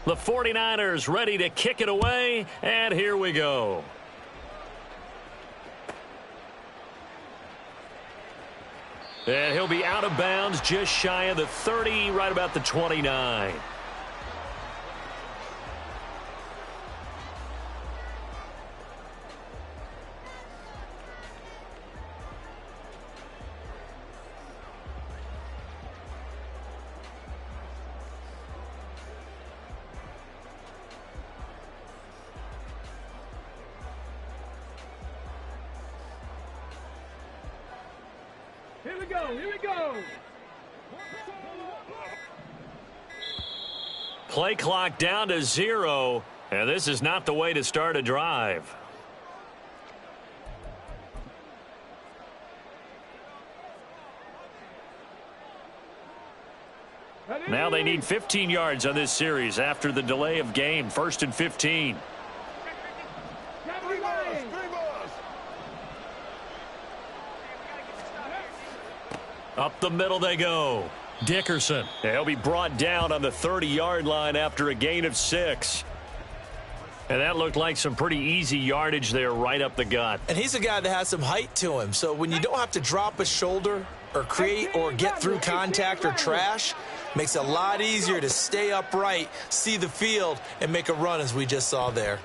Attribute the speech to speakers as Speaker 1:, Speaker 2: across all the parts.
Speaker 1: The 49ers ready to kick it away, and here we go. And he'll be out of bounds just shy of the 30, right about the 29.
Speaker 2: Here we go, here we go.
Speaker 1: Play clock down to 0, and this is not the way to start a drive. Now they need 15 yards on this series after the delay of game. 1st and 15. Up the middle they go. Dickerson. He'll be brought down on the 30-yard line after a gain of 6. And that looked like some pretty easy yardage there right up the gut.
Speaker 3: And he's a guy that has some height to him. So when you don't have to drop a shoulder or create or get through contact or trash, makes it a lot easier to stay upright, see the field, and make a run as we just saw there.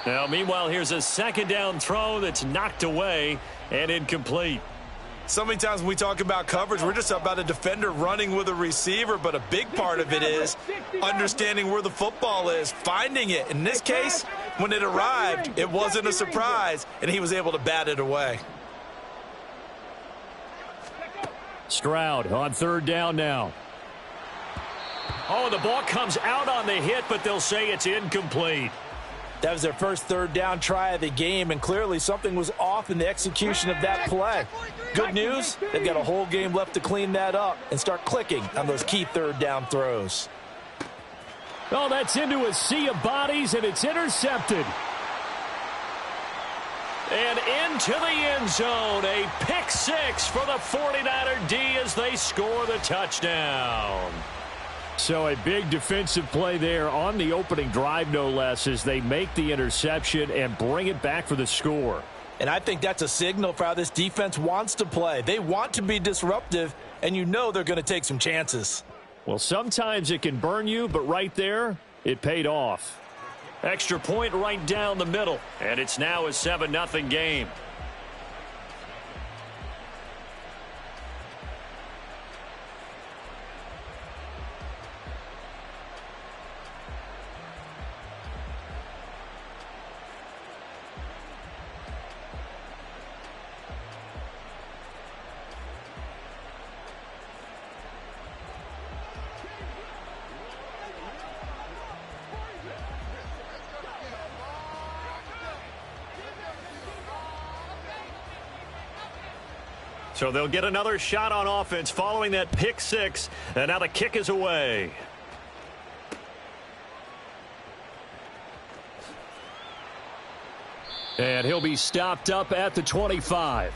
Speaker 1: Now, meanwhile, here's a 2nd down throw that's knocked away and incomplete.
Speaker 3: So many times when we talk about coverage, we're just about a defender running with a receiver, but a big part of it is understanding where the football is, finding it. In this case, when it arrived, it wasn't a surprise, and he was able to bat it away.
Speaker 1: Stroud on 3rd down now. Oh, the ball comes out on the hit, but they'll say it's incomplete.
Speaker 4: That was their first 3rd down try of the game, and clearly something was off in the execution of that play. Good news, they've got a whole game left to clean that up and start clicking on those key 3rd down throws.
Speaker 1: Oh, that's into a sea of bodies, and it's intercepted. And into the end zone, a pick 6 for the 49er D as they score the touchdown. So a big defensive play there on the opening drive, no less, as they make the interception and bring it back for the score.
Speaker 4: And I think that's a signal for how this defense wants to play. They want to be disruptive, and you know they're going to take some chances.
Speaker 1: Well, sometimes it can burn you, but right there, it paid off. Extra point right down the middle, and it's now a 7-0 game. So they'll get another shot on offense following that pick 6, and now the kick is away. And he'll be stopped up at the 25.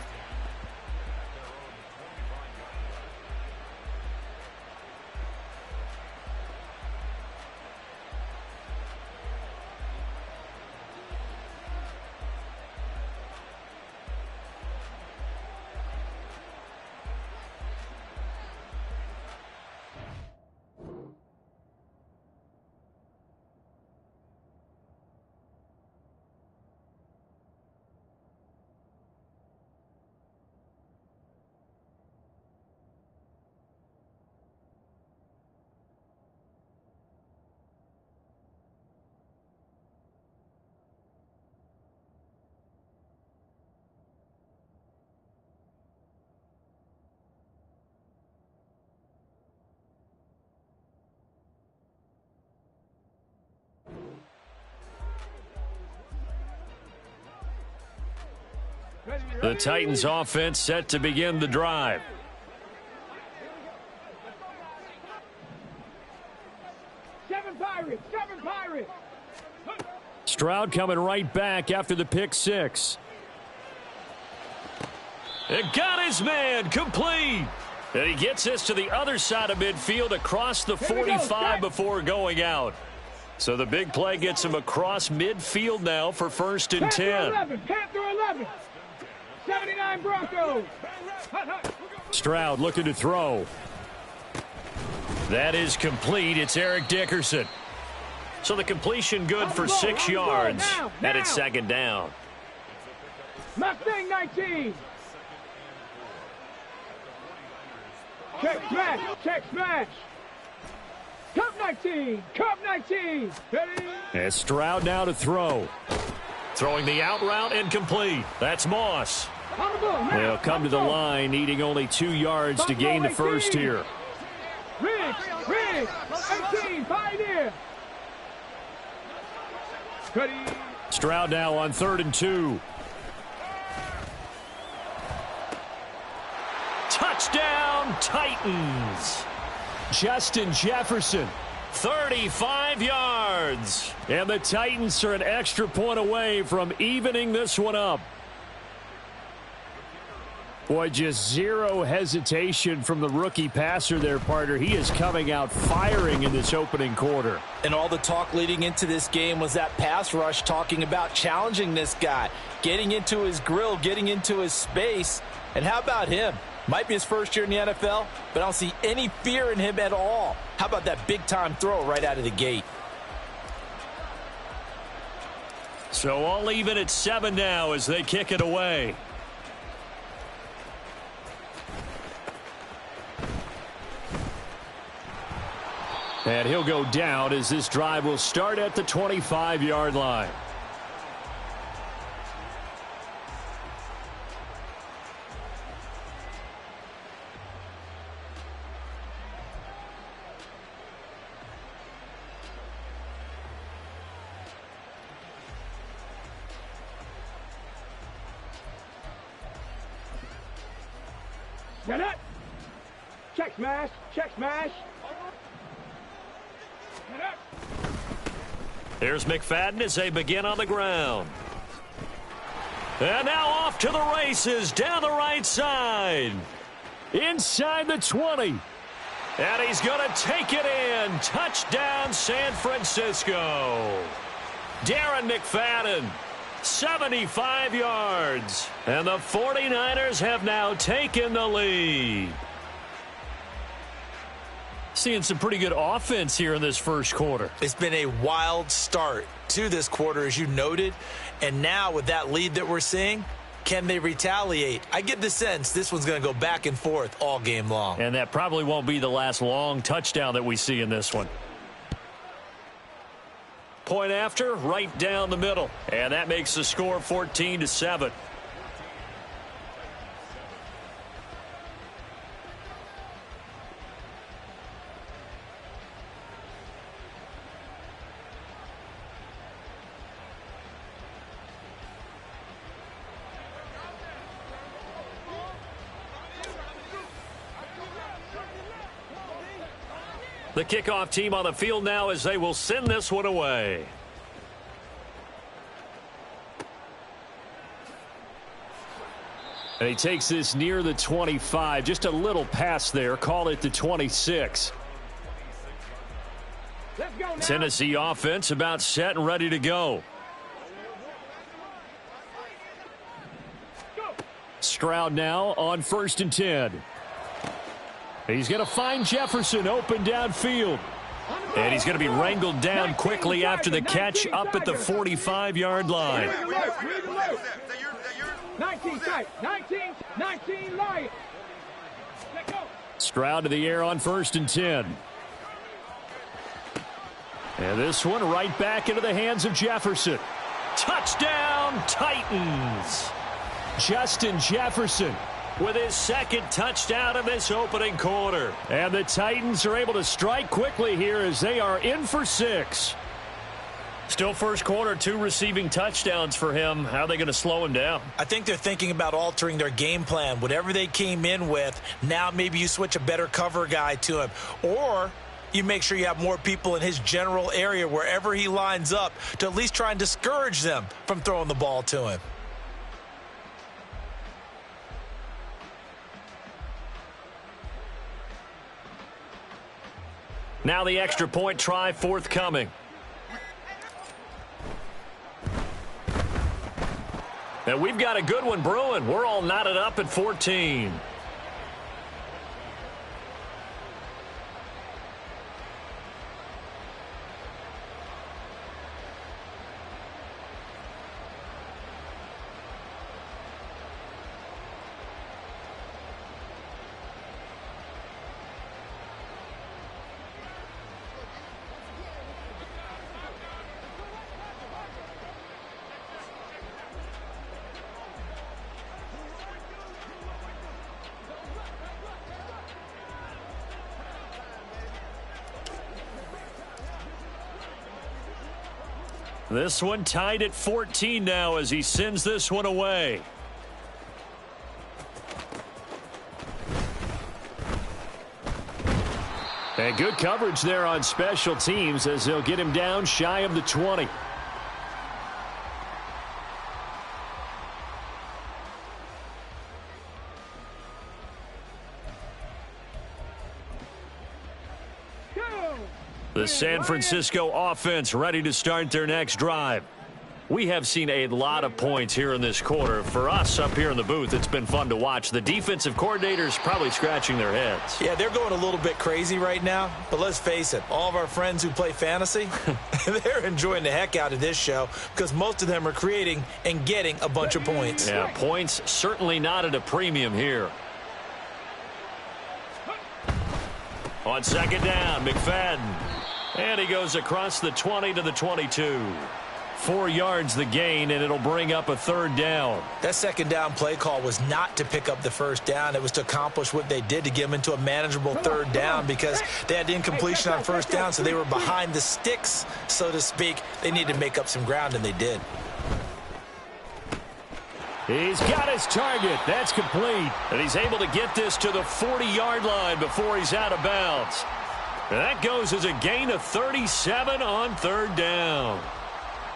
Speaker 1: The Titans offense set to begin the drive.
Speaker 2: Seven Pirates.
Speaker 1: Stroud coming right back after the pick 6. It got his man complete. And he gets this to the other side of midfield across the 45 before going out. So the big play gets him across midfield now for 1st and 10.
Speaker 2: 11. 79 Broncos.
Speaker 1: Stroud looking to throw. That is complete. It's Eric Dickerson. So the completion good for 6 yards. And it's 2nd down.
Speaker 2: Mustang 19. Check smash. Cup 19. Ready?
Speaker 1: And Stroud now to throw. Throwing the out route incomplete. That's Moss. They'll come to the line, needing only 2 yards to gain the first here.
Speaker 2: Riggs, 18, Pioneer.
Speaker 1: Stroud now on 3rd and 2. Touchdown, Titans. Justin Jefferson, 35 yards. And the Titans are an extra point away from evening this one up. Boy, just zero hesitation from the rookie passer there, partner. He is coming out firing in this opening quarter.
Speaker 4: And all the talk leading into this game was that pass rush, talking about challenging this guy, getting into his grill, getting into his space. And how about him? Might be his first year in the NFL, but I don't see any fear in him at all. How about that big-time throw right out of the gate?
Speaker 1: So all even at 7 now as they kick it away. And he'll go down as this drive will start at the 25-yard line.
Speaker 2: Get it. Check smash.
Speaker 1: Here's McFadden as they begin on the ground. And now off to the races down the right side. Inside the 20. And he's going to take it in. Touchdown, San Francisco. Darren McFadden, 75 yards. And the 49ers have now taken the lead. Seeing some pretty good offense here in this first quarter.
Speaker 3: It's been a wild start to this quarter, as you noted. And now with that lead that we're seeing, can they retaliate? I get the sense this one's going to go back and forth all game long.
Speaker 1: And that probably won't be the last long touchdown that we see in this one. Point after, right down the middle. And that makes the score 14-7. The kickoff team on the field now as they will send this one away. And he takes this near the 25. Just a little pass there. Call it the 26. Tennessee offense about set and ready to go. Stroud now on 1st and 10. He's going to find Jefferson open downfield. And he's going to be wrangled down quickly after the catch up at the 45-yard line.
Speaker 2: 19 Lions.
Speaker 1: Stroud to the air on 1st and 10. And this one right back into the hands of Jefferson. Touchdown, Titans. Justin Jefferson with his 2nd touchdown of this opening quarter. And the Titans are able to strike quickly here as they are in for 6. Still first quarter, 2 receiving touchdowns for him. How are they going to slow him down?
Speaker 3: I think they're thinking about altering their game plan. Whatever they came in with, now maybe you switch a better cover guy to him. Or you make sure you have more people in his general area wherever he lines up to at least try and discourage them from throwing the ball to him.
Speaker 1: Now the extra point try forthcoming. And we've got a good one brewing. We're all knotted up at 14. This one tied at 14 now as he sends this one away. And good coverage there on special teams as they'll get him down shy of the 20. The San Francisco offense ready to start their next drive. We have seen a lot of points here in this quarter. For us up here in the booth, it's been fun to watch. The defensive coordinators probably scratching their heads.
Speaker 4: Yeah, they're going a little bit crazy right now. But let's face it, all of our friends who play fantasy, they're enjoying the heck out of this show because most of them are creating and getting a bunch of points.
Speaker 1: Yeah, points certainly not at a premium here. On second down, McFadden. And he goes across the 20 to the 22. 4 yards the gain, and it'll bring up a third down.
Speaker 4: That second down play call was not to pick up the first down. It was to accomplish what they did to get them into a manageable third down because they had incompletion on first down, so they were behind the sticks, so to speak. They needed to make up some ground, and they did.
Speaker 1: He's got his target. That's complete. And he's able to get this to the 40-yard line before he's out of bounds. And that goes as a gain of 37 on third down.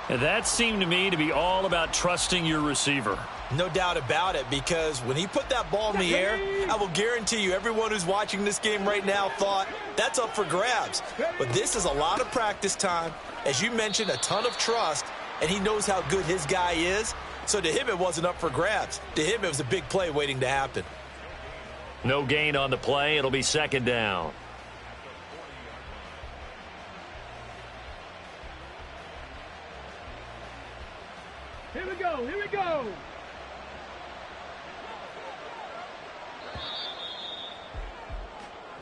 Speaker 1: And that seemed to me to be all about trusting your receiver.
Speaker 4: No doubt about it, because when he put that ball in the air, I will guarantee you everyone who's watching this game right now thought that's up for grabs. But this is a lot of practice time. As you mentioned, a ton of trust, and he knows how good his guy is. So to him, it wasn't up for grabs. To him, it was a big play waiting to happen.
Speaker 1: No gain on the play. It'll be second down.
Speaker 2: Here we go, here we go.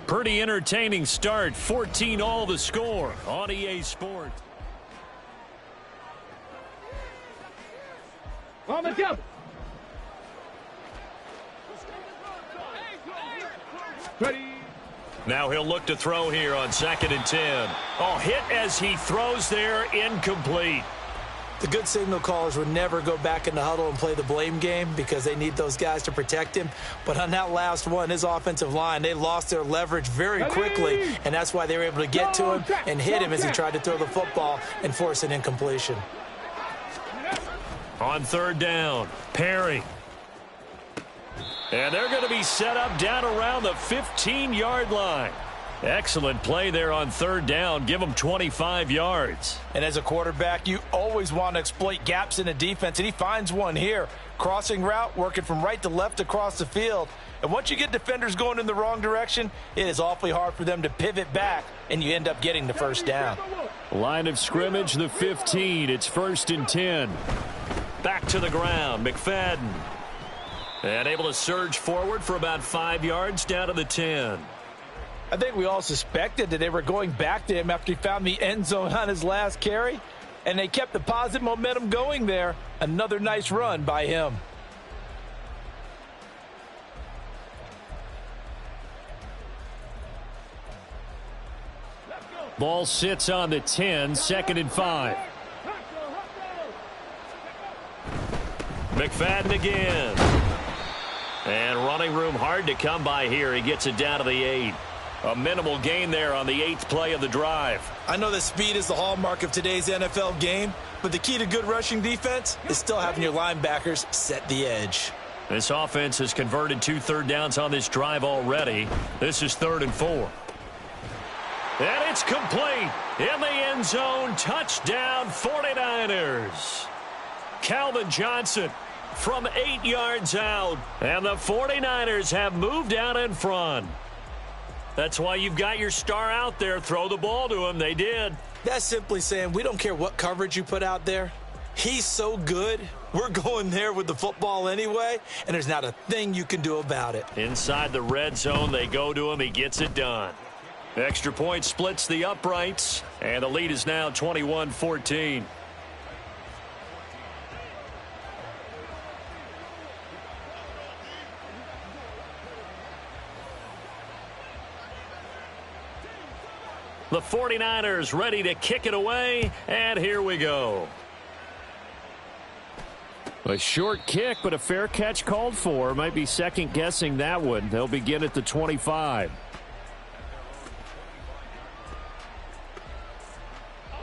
Speaker 1: Pretty entertaining start. 14 all the score on EA Sports.
Speaker 2: On the double. Ready.
Speaker 1: Now he'll look to throw here on 2nd and 10. Oh, hit as he throws there, incomplete.
Speaker 4: The good signal callers would never go back in the huddle and play the blame game because they need those guys to protect him. But on that last one, his offensive line, they lost their leverage very quickly, and that's why they were able to get to him and hit him as he tried to throw the football and force an incompletion.
Speaker 1: On third down, Perry. And they're going to be set up down around the 15-yard line. Excellent play there on third down. Give them 25 yards.
Speaker 4: And as a quarterback, you always want to exploit gaps in the defense, and he finds one here. Crossing route, working from right to left across the field. And once you get defenders going in the wrong direction, it is awfully hard for them to pivot back, and you end up getting the first down.
Speaker 1: Line of scrimmage, the 15. It's 1st and 10. Back to the ground, McFadden. And able to surge forward for about 5 yards down to the 10.
Speaker 4: I think we all suspected that they were going back to him after he found the end zone on his last carry, and they kept the positive momentum going there. Another nice run by him.
Speaker 1: Ball sits on the 10, 2nd and 5. McFadden again. And running room hard to come by here. He gets it down to the 8. A minimal gain there on the 8th play of the drive.
Speaker 4: I know that speed is the hallmark of today's NFL game, but the key to good rushing defense is still having your linebackers set the edge.
Speaker 1: This offense has converted 2 third downs on this drive already. This is 3rd and 4. And it's complete. In the end zone, touchdown 49ers. Calvin Johnson from 8 yards out. And the 49ers have moved out in front. That's why you've got your star out there. Throw the ball to him. They did.
Speaker 4: That's simply saying we don't care what coverage you put out there. He's so good, we're going there with the football anyway, and there's not a thing you can do about it.
Speaker 1: Inside the red zone, they go to him. He gets it done. Extra point splits the uprights, and the lead is now 21-14. The 49ers ready to kick it away, and here we go. A short kick, but a fair catch called for. Might be second-guessing that one. They'll begin at the 25.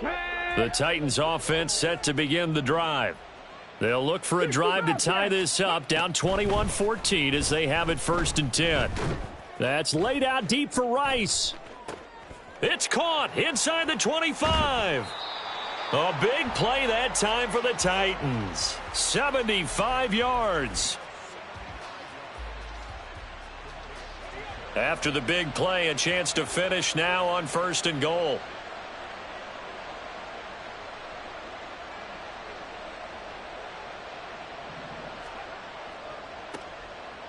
Speaker 1: The Titans offense set to begin the drive. They'll look for a drive to tie this up, down 21-14 as they have it 1st and 10. That's laid out deep for Rice. It's caught inside the 25. A big play that time for the Titans. 75 yards. After the big play, a chance to finish now on 1st and goal.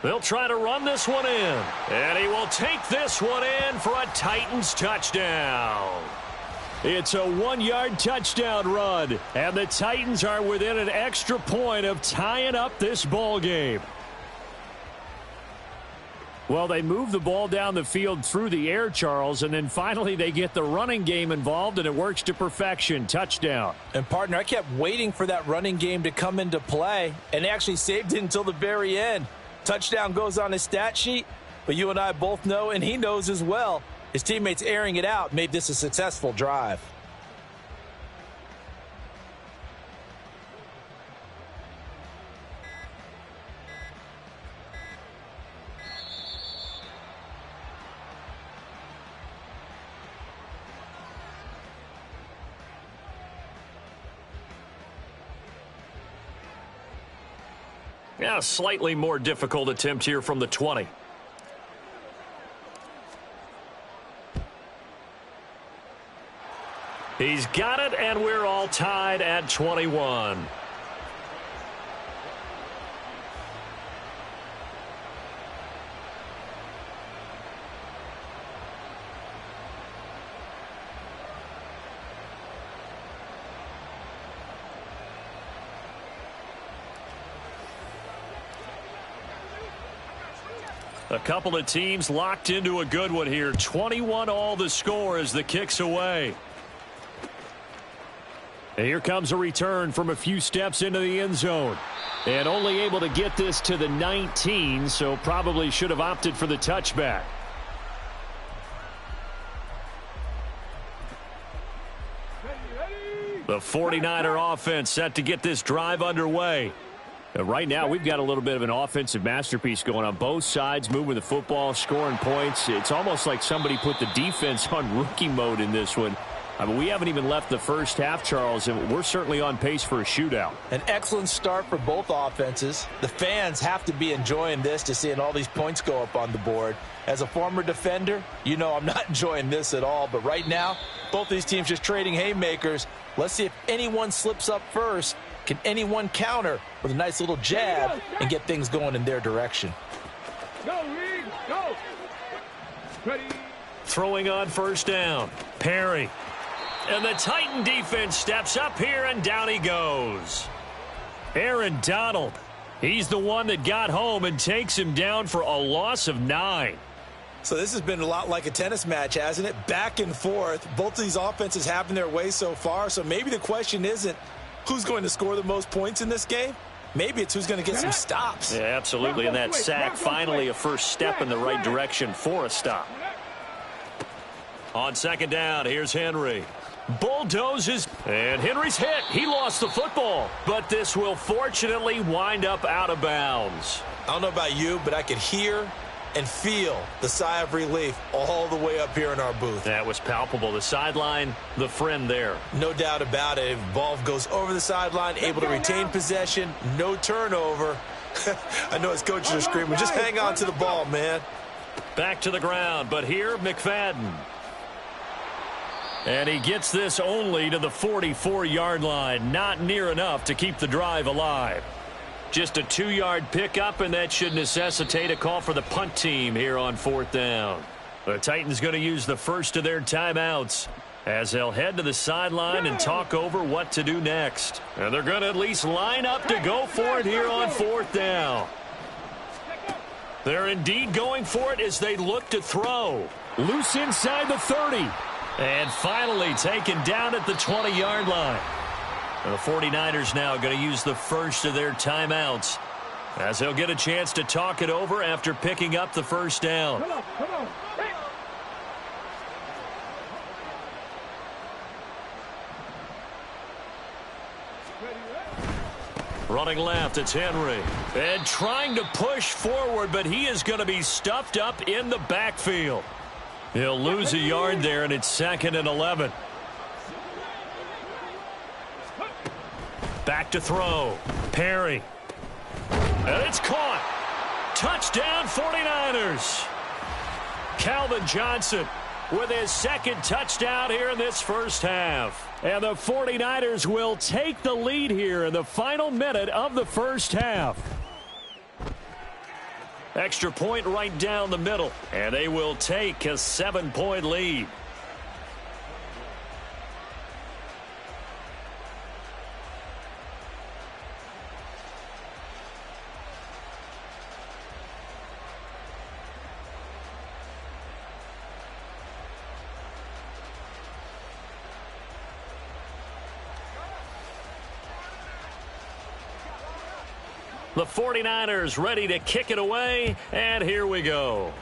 Speaker 1: They'll try to run this one in. And he will take this one in for a Titans touchdown. It's a 1-yard touchdown run. And the Titans are within an extra point of tying up this ball game. Well, they move the ball down the field through the air, Charles, and then finally they get the running game involved, and it works to perfection. Touchdown.
Speaker 4: And, partner, I kept waiting for that running game to come into play, and actually saved it until the very end. Touchdown goes on his stat sheet, but you and I both know, and he knows as well, his teammates airing it out made this a successful drive.
Speaker 1: Yeah, a slightly more difficult attempt here from the 20. He's got it, and we're all tied at 21. A couple of teams locked into a good one here. 21 all the score as the kick's away. And here comes a return from a few steps into the end zone. And only able to get this to the 19, so probably should have opted for the touchback. The 49er offense set to get this drive underway. Right now, we've got a little bit of an offensive masterpiece going on both sides, moving the football, scoring points. It's almost like somebody put the defense on rookie mode in this one. I mean, we haven't even left the first half, Charles, and we're certainly on pace for a shootout.
Speaker 4: An excellent start for both offenses. The fans have to be enjoying this to seeing all these points go up on the board. As a former defender, you know I'm not enjoying this at all. But right now, both these teams just trading haymakers. Let's see if anyone slips up first. Can anyone counter with a nice little jab and get things going in their direction?
Speaker 2: Go, Reed, go. Ready.
Speaker 1: Throwing on first down. Perry. And the Titan defense steps up here, and down he goes. Aaron Donald. He's the one that got home and takes him down for a loss of 9.
Speaker 3: So this has been a lot like a tennis match, hasn't it? Back and forth. Both of these offenses having their way so far. So maybe the question isn't who's going to score the most points in this game. Maybe it's who's going to get some stops.
Speaker 1: Yeah, absolutely. And that sack, finally a first step in the right direction for a stop. On second down, here's Henry. Bulldozes, and Henry's hit. He lost the football, but this will fortunately wind up out of bounds.
Speaker 3: I don't know about you, but I could hear and feel the sigh of relief all the way up here in our booth.
Speaker 1: That was palpable. The sideline, the friend there.
Speaker 3: No doubt about it. Ball goes over the sideline, able to retain possession, no turnover. I know his coaches are screaming, just hang on to the ball, man.
Speaker 1: Back to the ground, but here, McFadden. And he gets this only to the 44-yard line. Not near enough to keep the drive alive. Just a 2-yard pickup, and that should necessitate a call for the punt team here on 4th down. The Titans going to use the first of their timeouts as they'll head to the sideline and talk over what to do next. And they're going to at least line up to go for it here on 4th down. They're indeed going for it as they look to throw. Loose inside the 30. And finally taken down at the 20-yard line. And the 49ers now going to use the first of their timeouts as they'll get a chance to talk it over after picking up the first down.
Speaker 2: Come on. Hey.
Speaker 1: Running left, it's Henry. And trying to push forward, but he is going to be stuffed up in the backfield. He'll lose a yard there, and it's 2nd and 11. Back to throw. Perry. And it's caught. Touchdown 49ers. Calvin Johnson with his second touchdown here in this first half. And the 49ers will take the lead here in the final minute of the first half. Extra point right down the middle. And they will take a 7-point lead. The 49ers ready to kick it away, and here we go.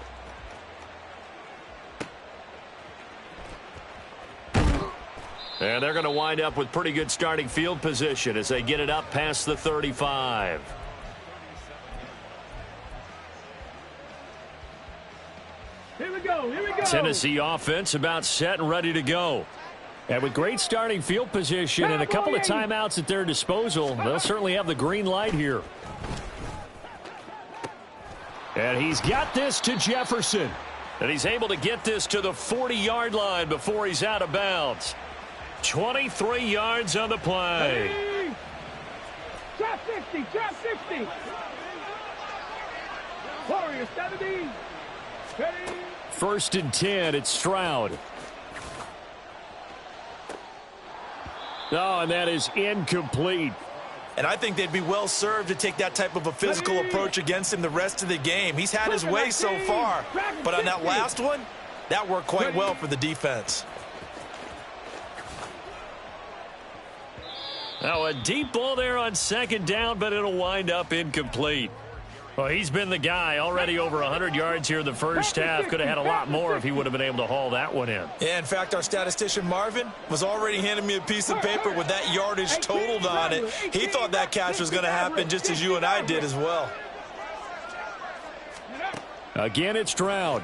Speaker 1: And they're going to wind up with pretty good starting field position as they get it up past the 35.
Speaker 2: Here we go.
Speaker 1: Tennessee offense about set and ready to go. And with great starting field position and a couple of timeouts at their disposal, they'll certainly have the green light here. And he's got this to Jefferson. And he's able to get this to the 40-yard line before he's out of bounds. 23 yards on the play.
Speaker 2: Trap 60. Warriors 70. Ready.
Speaker 1: 1st and 10, it's Stroud. Oh, and that is incomplete.
Speaker 3: And I think they'd be well served to take that type of a physical approach against him the rest of the game. He's had his way so far, but on that last one, that worked quite well for the defense.
Speaker 1: Now a deep ball there on 2nd down, but it'll wind up incomplete. Well, he's been the guy already over 100 yards here in the first half. Could have had a lot more if he would have been able to haul that one in.
Speaker 3: Yeah, in fact, our statistician Marvin was already handing me a piece of paper with that yardage totaled on it. He thought that catch was going to happen just as you and I did as well.
Speaker 1: Again, it's Stroud.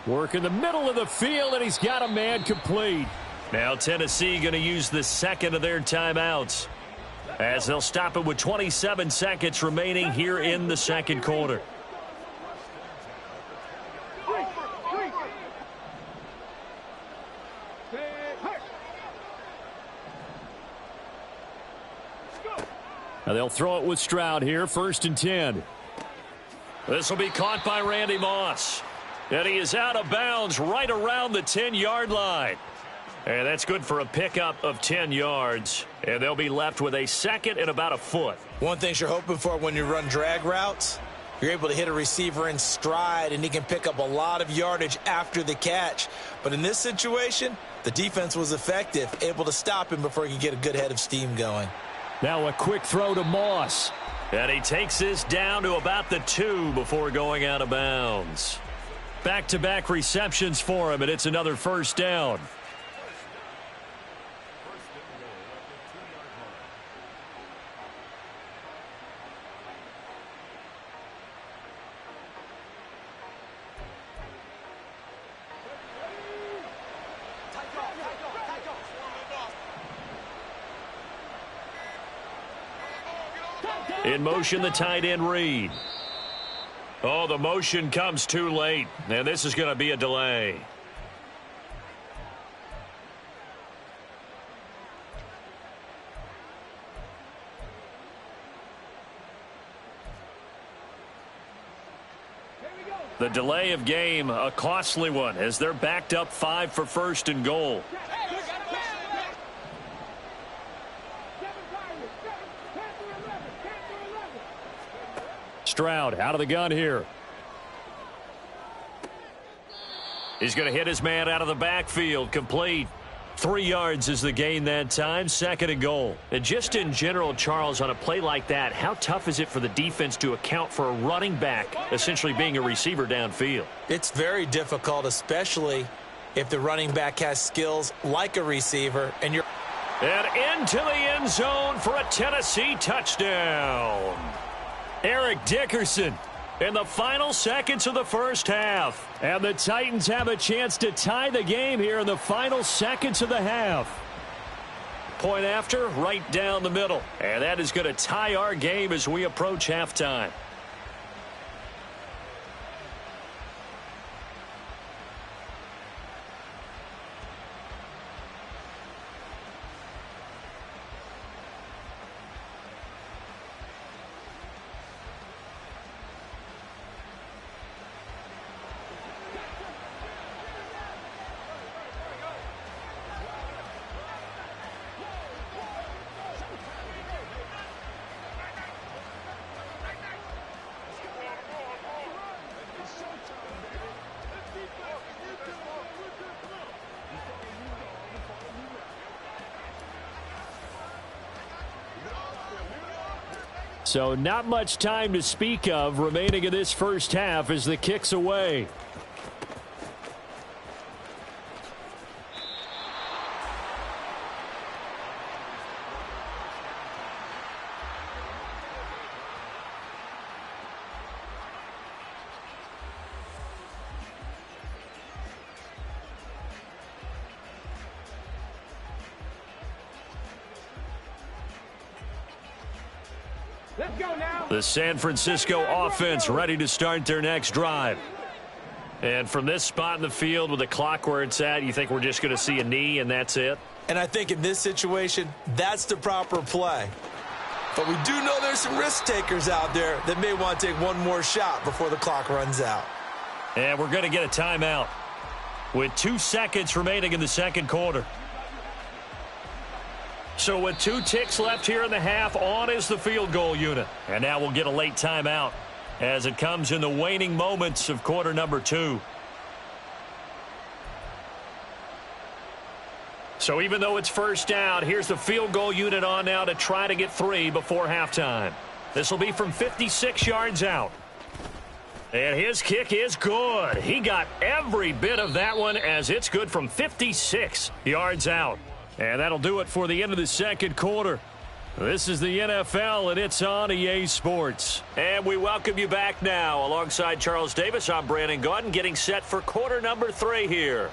Speaker 1: Work in the middle of the field, and he's got a man complete. Now Tennessee going to use the second of their timeouts as they'll stop it with 27 seconds remaining here in the second quarter. Now they'll throw it with Stroud here, 1st and 10. This will be caught by Randy Moss. And he is out of bounds right around the 10-yard line. And that's good for a pickup of 10 yards. And they'll be left with a second and about a foot.
Speaker 3: One thing you're hoping for when you run drag routes, you're able to hit a receiver in stride, and he can pick up a lot of yardage after the catch. But in this situation, the defense was effective, able to stop him before he could get a good head of steam going.
Speaker 1: Now a quick throw to Moss. And he takes this down to about the 2 before going out of bounds. Back-to-back receptions for him, and it's another first down. In motion, the tight end read. Oh, the motion comes too late, and this is going to be a delay. The delay of game, a costly one, as they're backed up 5 for first and goal. Stroud out of the gun here. He's going to hit his man out of the backfield, complete. 3 yards is the gain that time, 2nd and goal. And just in general, Charles, on a play like that, how tough is it for the defense to account for a running back essentially being a receiver downfield?
Speaker 4: It's very difficult, especially if the running back has skills like a receiver. And
Speaker 1: into the end zone for a Tennessee touchdown. Eric Dickerson in the final seconds of the first half. And the Titans have a chance to tie the game here in the final seconds of the half. Point after, right down the middle. And that is going to tie our game as we approach halftime. So not much time to speak of remaining in this first half as the kick's away.
Speaker 2: Let's go now.
Speaker 1: The San Francisco offense ready to start their next drive. And from this spot in the field with the clock where it's at, you think we're just going to see a knee and that's it?
Speaker 4: And I think in this situation, that's the proper play. But we do know there's some risk takers out there that may want to take one more shot before the clock runs out.
Speaker 1: And we're going to get a timeout with 2 seconds remaining in the second quarter. So with 2 ticks left here in the half, on is the field goal unit. And now we'll get a late timeout as it comes in the waning moments of quarter number 2. So even though it's first down, here's the field goal unit on now to try to get 3 before halftime. This will be from 56 yards out. And his kick is good. He got every bit of that one as it's good from 56 yards out. And that'll do it for the end of the second quarter. This is the NFL, and it's on EA Sports. And we welcome you back now. Alongside Charles Davis, I'm Brandon Gaudin, getting set for quarter number 3 here.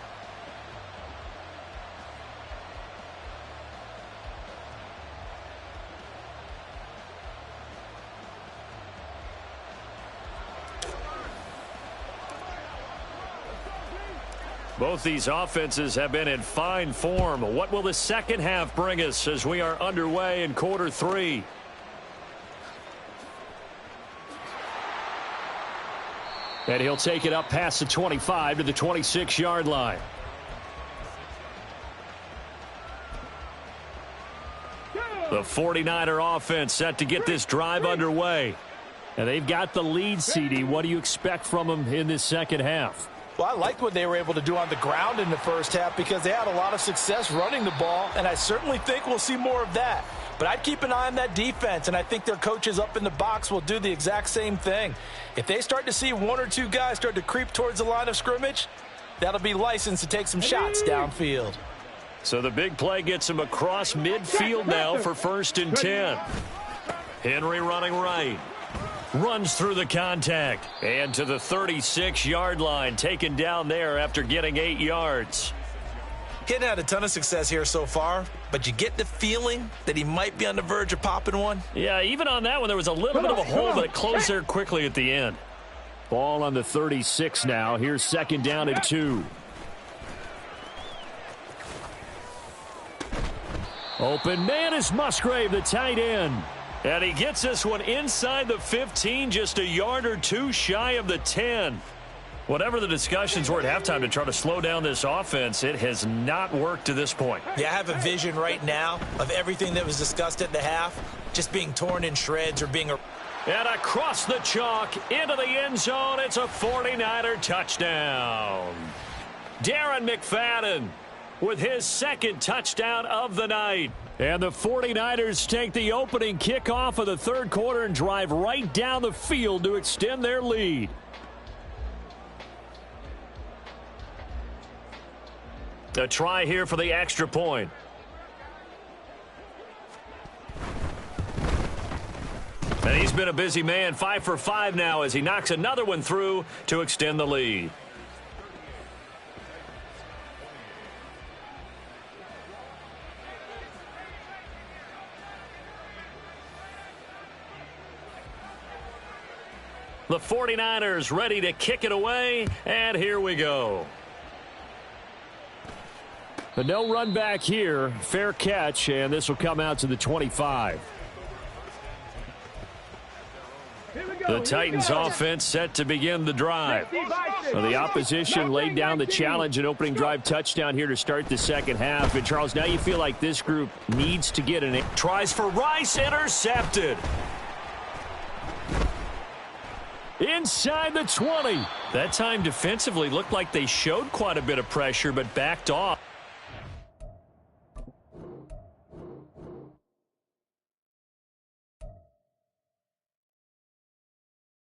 Speaker 1: Both these offenses have been in fine form. What will the second half bring us as we are underway in quarter 3? And he'll take it up past the 25 to the 26-yard line. The 49er offense set to get this drive underway. And they've got the lead, CD. What do you expect from them in this second half?
Speaker 4: Well, I liked what they were able to do on the ground in the first half because they had a lot of success running the ball, and I certainly think we'll see more of that. But I'd keep an eye on that defense, and I think their coaches up in the box will do the exact same thing. If they start to see 1 or 2 guys start to creep towards the line of scrimmage, that'll be licensed to take some shots downfield.
Speaker 1: So the big play gets him across midfield now for 1st and 10. Henry running right. Runs through the contact. And to the 36-yard line, taken down there after getting 8 yards.
Speaker 3: He hadn't had a ton of success here so far, but you get the feeling that he might be on the verge of popping one.
Speaker 1: Yeah, even on that one, there was a little bit of a hole, but it closed there quickly at the end. Ball on the 36 now. Here's second down and 2. Open man is Musgrave, the tight end. And he gets this one inside the 15, just a yard or two shy of the 10. Whatever the discussions were at halftime to try to slow down this offense, it has not worked to this point.
Speaker 4: Yeah, I have a vision right now of everything that was discussed at the half just being torn in shreds or being...
Speaker 1: And across the chalk, into the end zone, it's a 49er touchdown. Darren McFadden with his second touchdown of the night. And the 49ers take the opening kickoff of the third quarter and drive right down the field to extend their lead. A try here for the extra point. And he's been a busy man, 5 for 5 now as he knocks another one through to extend the lead. The 49ers ready to kick it away, and here we go. But no run back here. Fair catch, and this will come out to the 25. The Titans offense set to begin the drive. So the opposition laid down the challenge and opening drive touchdown here to start the second half. And Charles, now you feel like this group needs to get an... Tries for Rice, intercepted. Inside the 20. That time defensively looked like they showed quite a bit of pressure but backed off.